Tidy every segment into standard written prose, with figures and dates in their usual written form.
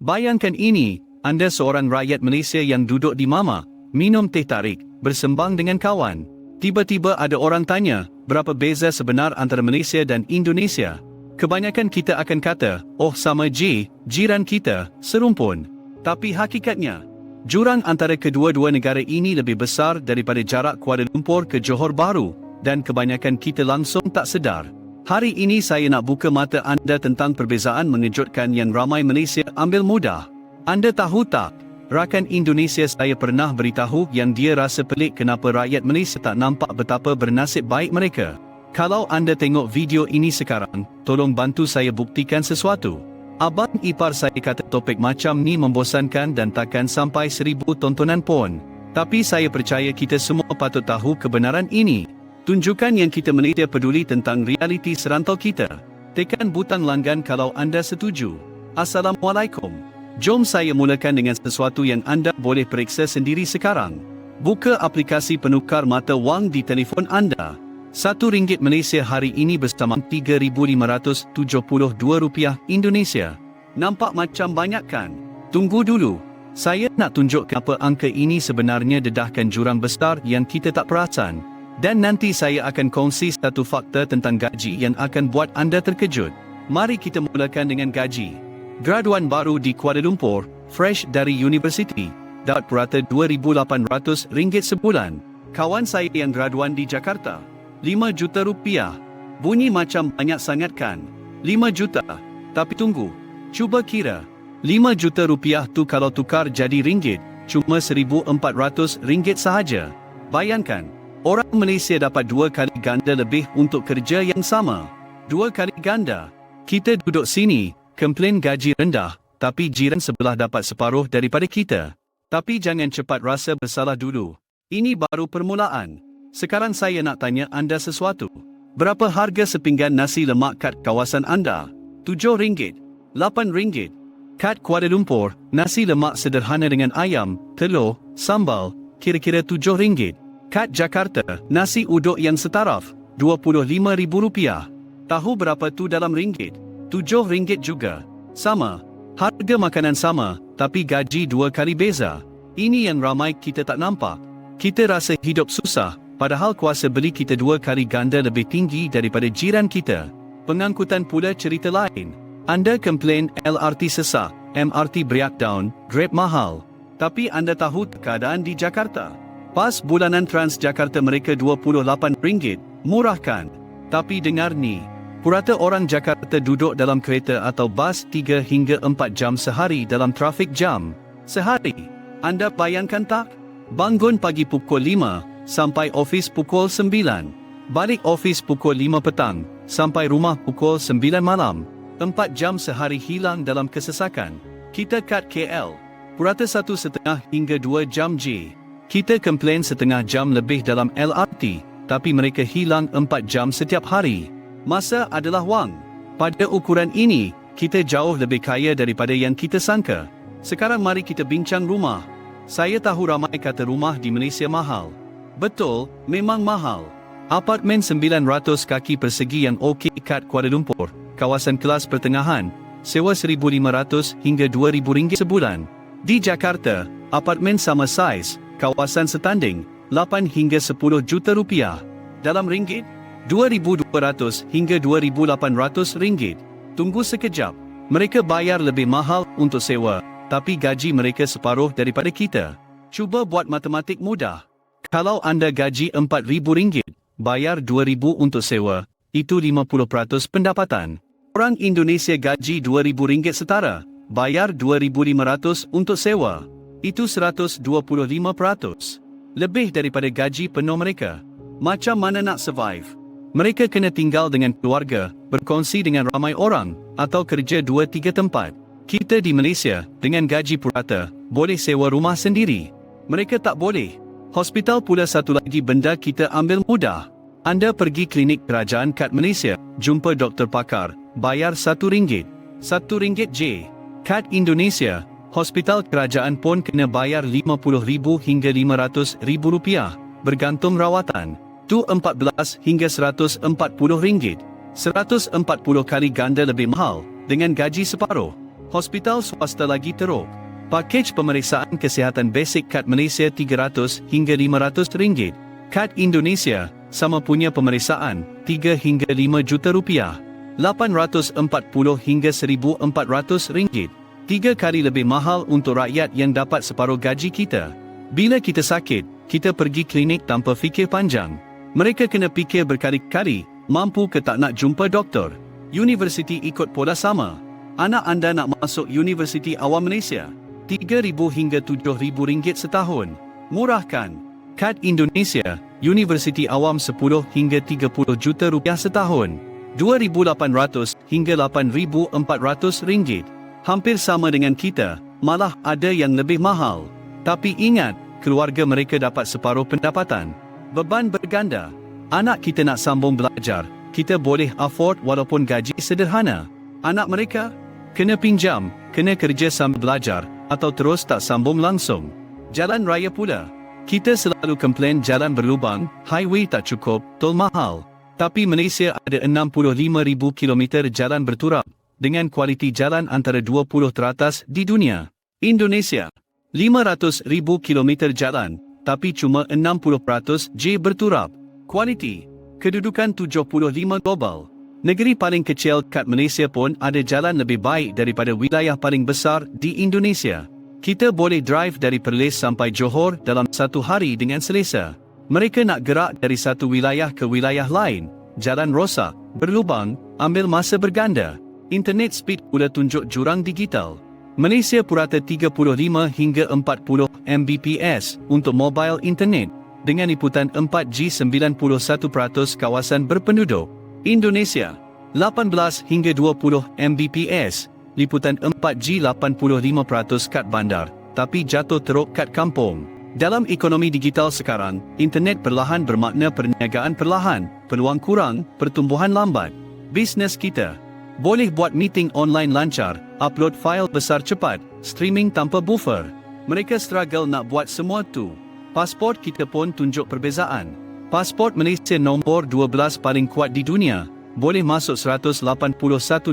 Bayangkan ini, anda seorang rakyat Malaysia yang duduk di Mama, minum teh tarik, bersembang dengan kawan. Tiba-tiba ada orang tanya, berapa beza sebenar antara Malaysia dan Indonesia? Kebanyakan kita akan kata, oh sama je, jiran kita, serumpun. Tapi hakikatnya, jurang antara kedua-dua negara ini lebih besar daripada jarak Kuala Lumpur ke Johor Bahru, dan kebanyakan kita langsung tak sedar. Hari ini saya nak buka mata anda tentang perbezaan mengejutkan yang ramai Malaysia ambil mudah. Anda tahu tak, rakan Indonesia saya pernah beritahu yang dia rasa pelik kenapa rakyat Malaysia tak nampak betapa bernasib baik mereka. Kalau anda tengok video ini sekarang, tolong bantu saya buktikan sesuatu. Abang ipar saya kata topik macam ni membosankan dan takkan sampai 1000 tontonan pun. Tapi saya percaya kita semua patut tahu kebenaran ini. Tunjukkan yang kita Malaysia peduli tentang realiti serantau kita. Tekan butang langgan kalau anda setuju. Assalamualaikum. Jom saya mulakan dengan sesuatu yang anda boleh periksa sendiri sekarang. Buka aplikasi penukar mata wang di telefon anda. RM1 Malaysia hari ini bersama RM3,572 Indonesia. Nampak macam banyak kan? Tunggu dulu. Saya nak tunjuk kenapa angka ini sebenarnya dedahkan jurang besar yang kita tak perasan. Dan nanti saya akan kongsi satu fakta tentang gaji yang akan buat anda terkejut. Mari kita mulakan dengan gaji. Graduan baru di Kuala Lumpur, fresh dari universiti, dapat purata RM2,800 sebulan. Kawan saya yang graduan di Jakarta, RM5 juta. Bunyi macam banyak sangat kan? 5 juta. Tapi tunggu. Cuba kira. RM5 juta tu kalau tukar jadi ringgit, cuma RM1,400 sahaja. Bayangkan, orang Malaysia dapat 2 kali ganda lebih untuk kerja yang sama. 2 kali ganda. Kita duduk sini, komplain gaji rendah, tapi jiran sebelah dapat separuh daripada kita. Tapi jangan cepat rasa bersalah dulu. Ini baru permulaan. Sekarang saya nak tanya anda sesuatu. Berapa harga sepinggan nasi lemak kat kawasan anda? RM7, RM8. Kat Kuala Lumpur, nasi lemak sederhana dengan ayam, telur, sambal, kira-kira RM7. Kat Jakarta, nasi uduk yang setaraf, RM25,000. Tahu berapa tu dalam ringgit? RM7 juga. Sama. Harga makanan sama, tapi gaji 2 kali beza. Ini yang ramai kita tak nampak. Kita rasa hidup susah, padahal kuasa beli kita 2 kali ganda lebih tinggi daripada jiran kita. Pengangkutan pula cerita lain. Anda komplain LRT sesak, MRT breakdown, Grab mahal. Tapi anda tahu keadaan di Jakarta. Pas bulanan Transjakarta mereka RM28, murah kan? Tapi dengar ni, purata orang Jakarta duduk dalam kereta atau bas 3 hingga 4 jam sehari dalam trafik jam. Sehari. Anda bayangkan tak? Bangun pagi pukul 5, sampai ofis pukul 9. Balik ofis pukul 5 petang, sampai rumah pukul 9 malam. 4 jam sehari hilang dalam kesesakan. Kita kat KL, purata 1,5 hingga 2 jam je. Kita komplain setengah jam lebih dalam LRT, tapi mereka hilang 4 jam setiap hari. Masa adalah wang. Pada ukuran ini, kita jauh lebih kaya daripada yang kita sangka. Sekarang mari kita bincang rumah. Saya tahu ramai kata rumah di Malaysia mahal. Betul, memang mahal. Apartmen 900 kaki persegi yang okey kat Kuala Lumpur, kawasan kelas pertengahan, sewa RM1,500 hingga RM2,000 sebulan. Di Jakarta, apartmen sama saiz, kawasan setanding, 8 hingga 10 juta rupiah. Dalam ringgit, RM2,200 hingga RM2,800. Tunggu sekejap. Mereka bayar lebih mahal untuk sewa, tapi gaji mereka separuh daripada kita. Cuba buat matematik mudah. Kalau anda gaji RM4,000, bayar RM2,000 untuk sewa, itu 50% pendapatan. Orang Indonesia gaji RM2,000 setara, bayar RM2,500 untuk sewa. Itu 125%. Lebih daripada gaji penuh mereka. Macam mana nak survive? Mereka kena tinggal dengan keluarga, berkongsi dengan ramai orang, atau kerja 2-3 tempat. Kita di Malaysia, dengan gaji purata, boleh sewa rumah sendiri. Mereka tak boleh. Hospital pula satu lagi benda kita ambil mudah. Anda pergi klinik kerajaan kat Malaysia, jumpa doktor pakar, bayar RM1. RM1 je. Kat Indonesia, hospital kerajaan pun kena bayar RM50,000 hingga RM500,000, bergantung rawatan. Tu 14 hingga RM140. 140 kali ganda lebih mahal, dengan gaji separuh. Hospital swasta lagi teruk. Pakej pemeriksaan kesihatan basic kad Malaysia RM300 hingga RM500. Kad Indonesia sama punya pemeriksaan RM3 hingga RM5 juta. RM840 hingga RM1,400. 3 kali lebih mahal untuk rakyat yang dapat separuh gaji kita. Bila kita sakit, kita pergi klinik tanpa fikir panjang. Mereka kena fikir berkali-kali, mampu ke tak nak jumpa doktor. Universiti ikut pola sama. Anak anda nak masuk Universiti Awam Malaysia, RM3,000 hingga RM7,000 setahun. Murah kan? Kad Indonesia, Universiti Awam 10 hingga RM30 juta setahun. RM2,800 hingga RM8,400. Hampir sama dengan kita, malah ada yang lebih mahal. Tapi ingat, keluarga mereka dapat separuh pendapatan. Beban berganda. Anak kita nak sambung belajar, kita boleh afford walaupun gaji sederhana. Anak mereka kena pinjam, kena kerja sambil belajar, atau terus tak sambung langsung. Jalan raya pula. Kita selalu komplain jalan berlubang, highway tak cukup, tol mahal. Tapi Malaysia ada 65,000 kilometer jalan berturap, dengan kualiti jalan antara 20 teratas di dunia. Indonesia, 500,000 kilometer jalan, tapi cuma 60% J berturap. Kualiti, kedudukan 75 global. Negeri paling kecil kat Malaysia pun ada jalan lebih baik daripada wilayah paling besar di Indonesia. Kita boleh drive dari Perlis sampai Johor dalam satu hari dengan selesa. Mereka nak gerak dari satu wilayah ke wilayah lain, jalan rosak, berlubang, ambil masa berganda. Internet speed pula tunjuk jurang digital. Malaysia purata 35 hingga 40 Mbps untuk mobile internet, dengan liputan 4G 91% kawasan berpenduduk. Indonesia, 18 hingga 20 Mbps, liputan 4G 85% kat bandar, tapi jatuh teruk kat kampung. Dalam ekonomi digital sekarang, internet perlahan bermakna perniagaan perlahan, peluang kurang, pertumbuhan lambat. Bisnes kita boleh buat meeting online lancar, upload file besar cepat, streaming tanpa buffer. Mereka struggle nak buat semua tu. Pasport kita pun tunjuk perbezaan. Pasport Malaysia nombor 12 paling kuat di dunia, boleh masuk 181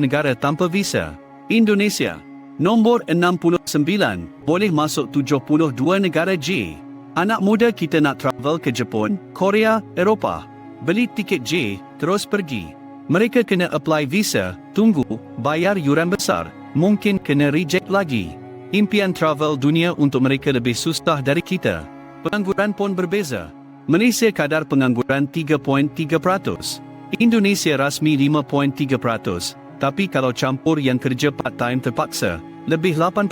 negara tanpa visa. Indonesia, nombor 69, boleh masuk 72 negara J. Anak muda kita nak travel ke Jepun, Korea, Eropah. Beli tiket J, terus pergi. Mereka kena apply visa, tunggu, bayar yuran besar, mungkin kena reject lagi. Impian travel dunia untuk mereka lebih susah dari kita. Pengangguran pun berbeza. Malaysia kadar pengangguran 3.3%. Indonesia rasmi 5.3%. Tapi kalau campur yang kerja part-time terpaksa, lebih 8%.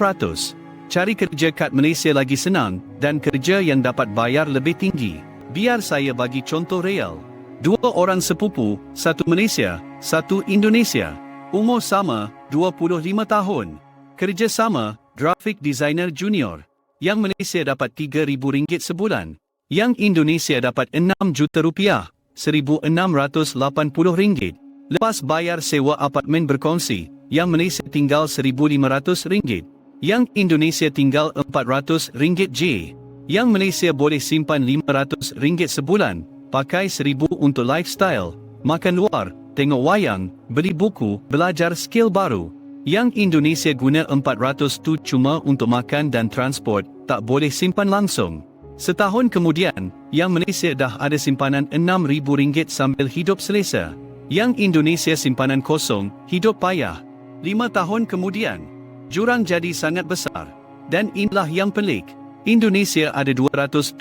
Cari kerja kat Malaysia lagi senang, dan kerja yang dapat bayar lebih tinggi. Biar saya bagi contoh real. 2 orang sepupu, satu Malaysia, satu Indonesia. Umur sama, 25 tahun. Kerja sama, graphic designer junior. Yang Malaysia dapat RM3,000 sebulan. Yang Indonesia dapat RM6 juta, RM1,680. Lepas bayar sewa apartmen berkongsi, yang Malaysia tinggal RM1,500. Yang Indonesia tinggal RM400 J. Yang Malaysia boleh simpan RM500 sebulan. Pakai RM1,000 untuk lifestyle, makan luar, tengok wayang, beli buku, belajar skill baru. Yang Indonesia guna RM400 tu cuma untuk makan dan transport, tak boleh simpan langsung. Setahun kemudian, yang Malaysia dah ada simpanan RM6,000 sambil hidup selesa. Yang Indonesia simpanan kosong, hidup payah. 5 tahun kemudian, jurang jadi sangat besar. Dan inilah yang pelik. Indonesia ada 270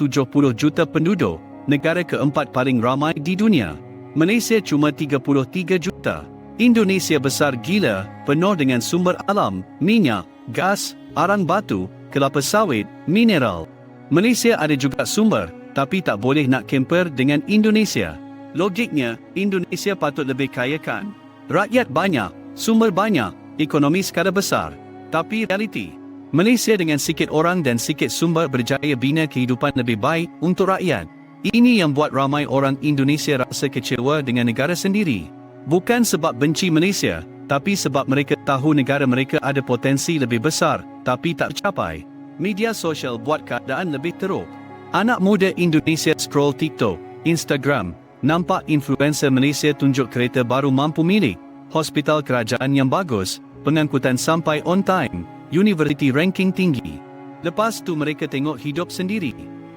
juta penduduk. Negara keempat paling ramai di dunia. Malaysia cuma 33 juta. Indonesia besar gila, penuh dengan sumber alam, minyak, gas, arang batu, kelapa sawit, mineral. Malaysia ada juga sumber, tapi tak boleh nak compare dengan Indonesia. Logiknya, Indonesia patut lebih kaya kan? Rakyat banyak, sumber banyak, ekonomi skala besar. Tapi realiti, Malaysia dengan sikit orang dan sikit sumber berjaya bina kehidupan lebih baik untuk rakyat. Ini yang buat ramai orang Indonesia rasa kecewa dengan negara sendiri. Bukan sebab benci Malaysia, tapi sebab mereka tahu negara mereka ada potensi lebih besar, tapi tak tercapai. Media sosial buat keadaan lebih teruk. Anak muda Indonesia scroll TikTok, Instagram, nampak influencer Malaysia tunjuk kereta baru mampu milik, hospital kerajaan yang bagus, pengangkutan sampai on time, university ranking tinggi. Lepas tu mereka tengok hidup sendiri.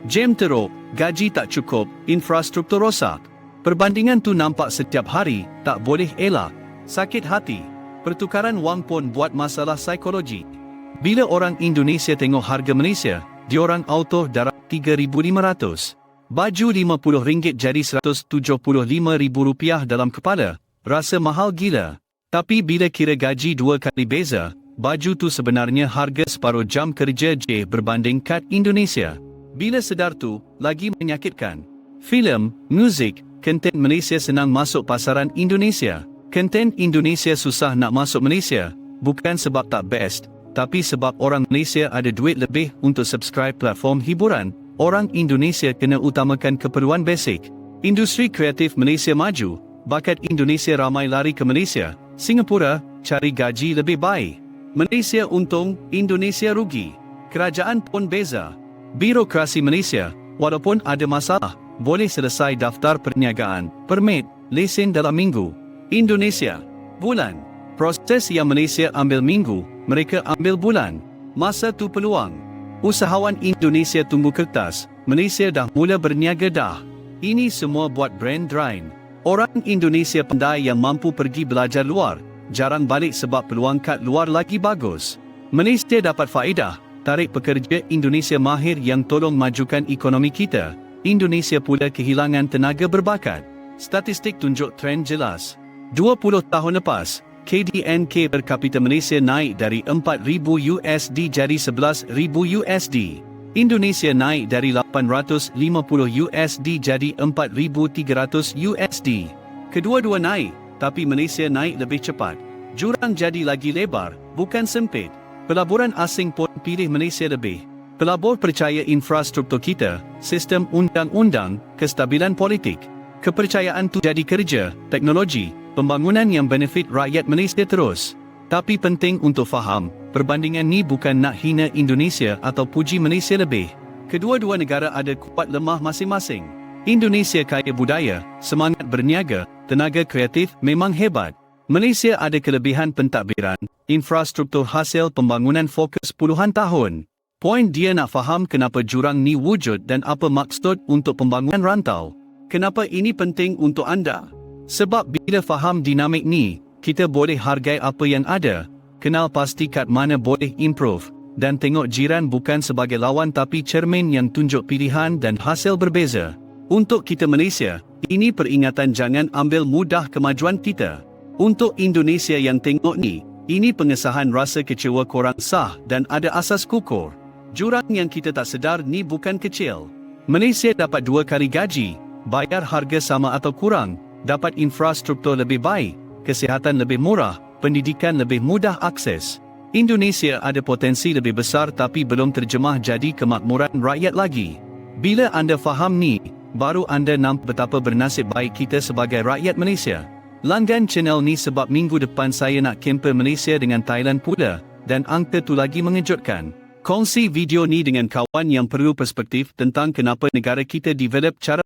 Jam teruk, gaji tak cukup, infrastruktur rosak. Perbandingan tu nampak setiap hari, tak boleh elak. Sakit hati. Pertukaran wang pun buat masalah psikologi. Bila orang Indonesia tengok harga Malaysia, diorang auto darab 3,500. Baju RM50 jadi RM175,000 dalam kepala. Rasa mahal gila. Tapi bila kira gaji 2 kali beza, baju tu sebenarnya harga separuh jam kerja je berbanding kad Indonesia. Bila sedar tu, lagi menyakitkan. Filem, muzik, konten Malaysia senang masuk pasaran Indonesia. Konten Indonesia susah nak masuk Malaysia, bukan sebab tak best, tapi sebab orang Malaysia ada duit lebih untuk subscribe platform hiburan. Orang Indonesia kena utamakan keperluan basic. Industri kreatif Malaysia maju, bakat Indonesia ramai lari ke Malaysia. Singapura cari gaji lebih baik. Malaysia untung, Indonesia rugi. Kerajaan pun beza. Birokrasi Malaysia, walaupun ada masalah, boleh selesai daftar perniagaan, permit, lesen dalam minggu. Indonesia, bulan. Proses yang Malaysia ambil minggu, mereka ambil bulan. Masa tu peluang. Usahawan Indonesia tunggu kertas, Malaysia dah mula berniaga dah. Ini semua buat brand drain. Orang Indonesia pandai yang mampu pergi belajar luar, jarang balik sebab peluang kad luar lagi bagus. Malaysia dapat faedah, tarik pekerja Indonesia mahir yang tolong majukan ekonomi kita. Indonesia pula kehilangan tenaga berbakat. Statistik tunjuk trend jelas. 20 tahun lepas, KDNK per kapita Malaysia naik dari $4,000 jadi $11,000. Indonesia naik dari $850 jadi $4,300. Kedua-dua naik, tapi Malaysia naik lebih cepat. Jurang jadi lagi lebar, bukan sempit. Pelaburan asing pun pilih Malaysia lebih. Pelabur percaya infrastruktur kita, sistem undang-undang, kestabilan politik. Kepercayaan tu jadi kerja, teknologi, pembangunan yang benefit rakyat Malaysia terus. Tapi penting untuk faham, perbandingan ni bukan nak hina Indonesia atau puji Malaysia lebih. Kedua-dua negara ada kuat lemah masing-masing. Indonesia kaya budaya, semangat berniaga, tenaga kreatif memang hebat. Malaysia ada kelebihan pentadbiran, infrastruktur hasil pembangunan fokus puluhan tahun. Poin dia nak faham kenapa jurang ni wujud dan apa maksud untuk pembangunan rantau. Kenapa ini penting untuk anda? Sebab bila faham dinamik ni, kita boleh hargai apa yang ada, kenal pasti kat mana boleh improve, dan tengok jiran bukan sebagai lawan tapi cermin yang tunjuk pilihan dan hasil berbeza. Untuk kita Malaysia, ini peringatan jangan ambil mudah kemajuan kita. Untuk Indonesia yang tengok ni, ini pengesahan rasa kecewa korang sah dan ada asas kukur. Jurang yang kita tak sedar ni bukan kecil. Malaysia dapat 2 kali gaji, bayar harga sama atau kurang, dapat infrastruktur lebih baik, kesihatan lebih murah, pendidikan lebih mudah akses. Indonesia ada potensi lebih besar tapi belum terjemah jadi kemakmuran rakyat lagi. Bila anda faham ni, baru anda nampak betapa bernasib baik kita sebagai rakyat Malaysia. Langgan channel ni sebab minggu depan saya nak kempen Malaysia dengan Thailand pula, dan angka tu lagi mengejutkan. Kongsi video ni dengan kawan yang perlu perspektif tentang kenapa negara kita develop cara